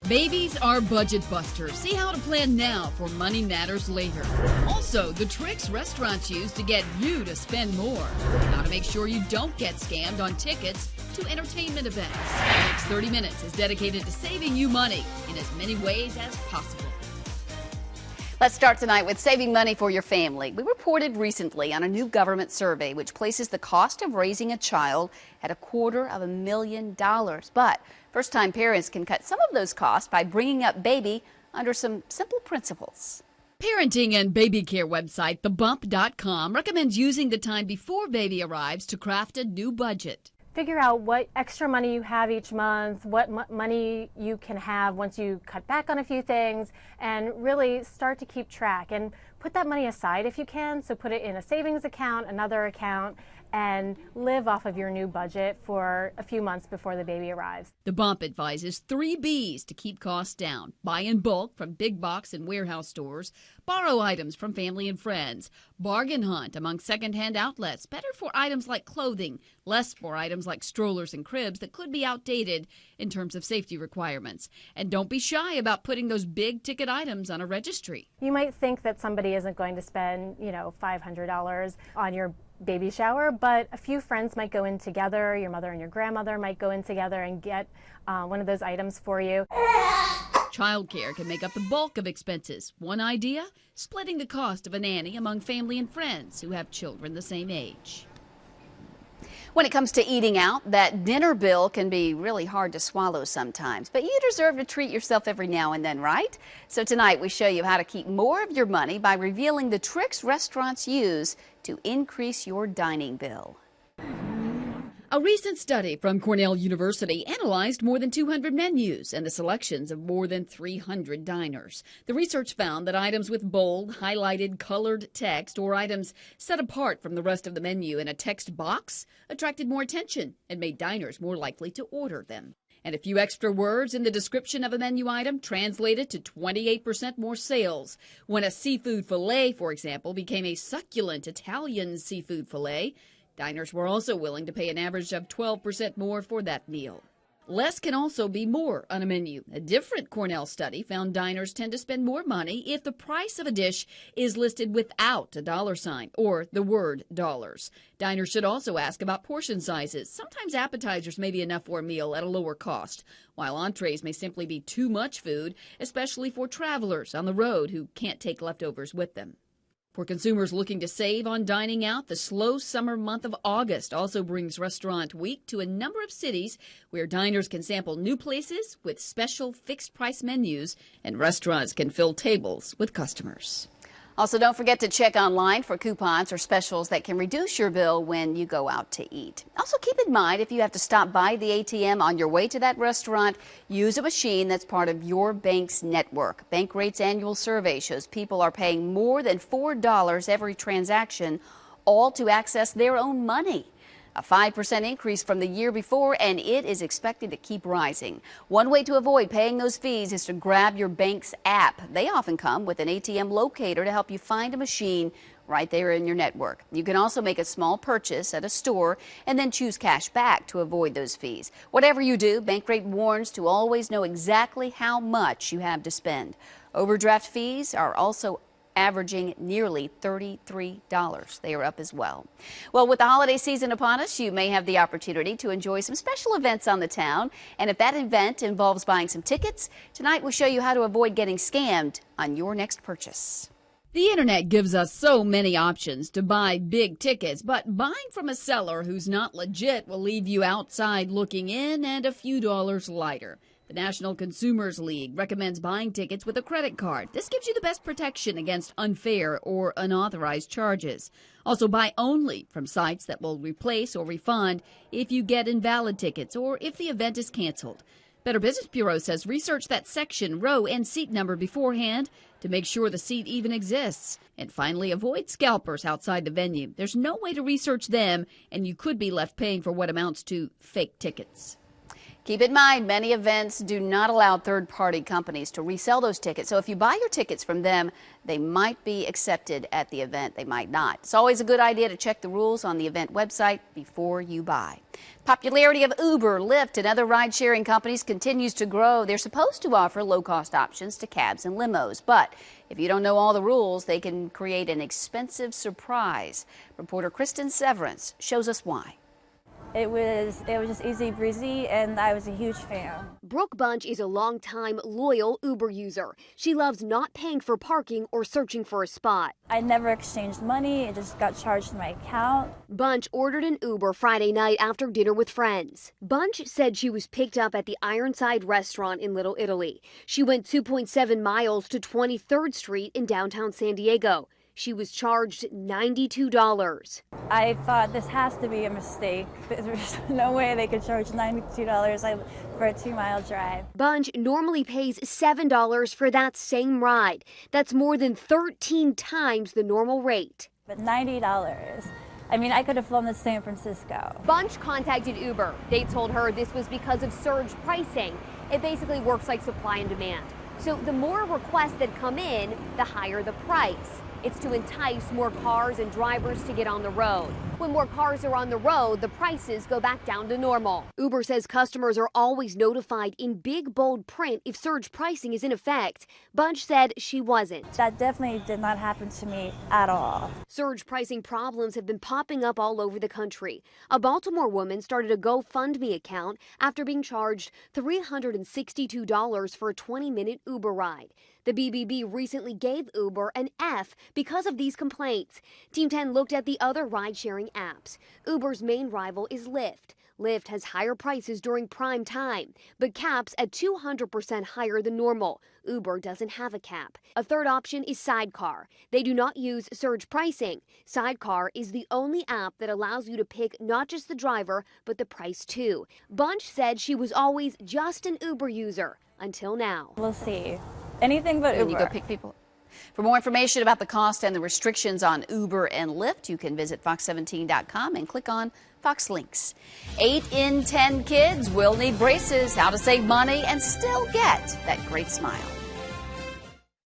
Babies are budget busters. See how to plan now for money matters later. Also, the tricks restaurants use to get you to spend more. How to make sure you don't get scammed on tickets to entertainment events. The next 30 minutes is dedicated to saving you money in as many ways as possible. Let's start tonight with saving money for your family. We reported recently on a new government survey which places the cost of raising a child at $250,000. But first-time parents can cut some of those costs by bringing up baby under some simple principles. Parenting and baby care website thebump.com recommends using the time before baby arrives to craft a new budget. Figure out what extra money you have each month, what money you can have once you cut back on a few things, and really start to keep track and put that money aside if you can. So put it in a savings account, another account, and live off of your new budget for a few months before the baby arrives. The Bump advises 3 B's to keep costs down. Buy in bulk from big box and warehouse stores. Borrow items from family and friends. Bargain hunt among secondhand outlets. Better for items like clothing, less for items like strollers and cribs that could be outdated in terms of safety requirements. And don't be shy about putting those big ticket items on a registry. You might think that somebody isn't going to spend, $500 on your baby shower, but a few friends might go in together. Your mother and your grandmother might go in together and get one of those items for you. Childcare can make up the bulk of expenses. One idea? Splitting the cost of a nanny among family and friends who have children the same age. When it comes to eating out, that dinner bill can be really hard to swallow sometimes, but you deserve to treat yourself every now and then, right? So tonight we show you how to keep more of your money by revealing the tricks restaurants use to increase your dining bill. A recent study from Cornell University analyzed more than 200 menus and the selections of more than 300 diners. The research found that items with bold, highlighted, colored text or items set apart from the rest of the menu in a text box attracted more attention and made diners more likely to order them. And a few extra words in the description of a menu item translated to 28% more sales. When a seafood fillet, for example, became a succulent Italian seafood fillet, diners were also willing to pay an average of 12% more for that meal. Less can also be more on a menu. A different Cornell study found diners tend to spend more money if the price of a dish is listed without a dollar sign or the word dollars. Diners should also ask about portion sizes. Sometimes appetizers may be enough for a meal at a lower cost, while entrees may simply be too much food, especially for travelers on the road who can't take leftovers with them. For consumers looking to save on dining out, the slow summer month of August also brings Restaurant Week to a number of cities where diners can sample new places with special fixed-price menus and restaurants can fill tables with customers. Also, don't forget to check online for coupons or specials that can reduce your bill when you go out to eat. Also, keep in mind if you have to stop by the ATM on your way to that restaurant, use a machine that's part of your bank's network. Bankrate's annual survey shows people are paying more than $4 every transaction, all to access their own money. A 5% increase from the year before, and it is expected to keep rising. One way to avoid paying those fees is to grab your bank's app. They often come with an ATM locator to help you find a machine right there in your network. You can also make a small purchase at a store and then choose cash back to avoid those fees. Whatever you do, Bankrate warns to always know exactly how much you have to spend. Overdraft fees are also averaging nearly $33. They are up as well. Well, with the holiday season upon us, you may have the opportunity to enjoy some special events on the town. And if that event involves buying some tickets, tonight we'll show you how to avoid getting scammed on your next purchase. The internet gives us so many options to buy big tickets, but buying from a seller who's not legit will leave you outside looking in and a few dollars lighter. The National Consumers League recommends buying tickets with a credit card. This gives you the best protection against unfair or unauthorized charges. Also, buy only from sites that will replace or refund if you get invalid tickets or if the event is canceled. Better Business Bureau says research that section, row, and seat number beforehand to make sure the seat even exists. And finally, avoid scalpers outside the venue. There's no way to research them, and you could be left paying for what amounts to fake tickets. Keep in mind, many events do not allow third-party companies to resell those tickets. So if you buy your tickets from them, they might be accepted at the event. They might not. It's always a good idea to check the rules on the event website before you buy. Popularity of Uber, Lyft, and other ride-sharing companies continues to grow. They're supposed to offer low-cost options to cabs and limos, but if you don't know all the rules, they can create an expensive surprise. Reporter Kristen Severance shows us why. It was just easy breezy, and I was a huge fan. Brooke Bunch is a longtime loyal Uber user. She loves not paying for parking or searching for a spot. I never exchanged money. It just got charged to my account. Bunch ordered an Uber Friday night after dinner with friends. Bunch said she was picked up at the Ironside restaurant in Little Italy. She went 2.7 miles to 23rd Street in downtown San Diego. She was charged $92. I thought this has to be a mistake. There's no way they could charge $92 for a 2-mile drive. Bunch normally pays $7 for that same ride. That's more than 13 times the normal rate. But $90. I mean, I could have flown to San Francisco. Bunch contacted Uber. They told her this was because of surge pricing. It basically works like supply and demand. So the more requests that come in, the higher the price. It's to entice more cars and drivers to get on the road. When more cars are on the road, the prices go back down to normal. Uber says customers are always notified in big, bold print if surge pricing is in effect. Bunch said she wasn't. That definitely did not happen to me at all. Surge pricing problems have been popping up all over the country. A Baltimore woman started a GoFundMe account after being charged $362 for a 20-minute Uber ride. The BBB recently gave Uber an F because of these complaints. Team 10 looked at the other ride-sharing apps. Uber's main rival is Lyft. Lyft has higher prices during prime time, but caps at 200% higher than normal. Uber doesn't have a cap. A third option is Sidecar. They do not use surge pricing. Sidecar is the only app that allows you to pick not just the driver, but the price too. Bunch said she was always just an Uber user until now. We'll see. Anything but Uber. You go pick people. For more information about the cost and the restrictions on Uber and Lyft, you can visit fox17.com and click on Fox Links. 8 in 10 kids will need braces. How to save money and still get that great smile.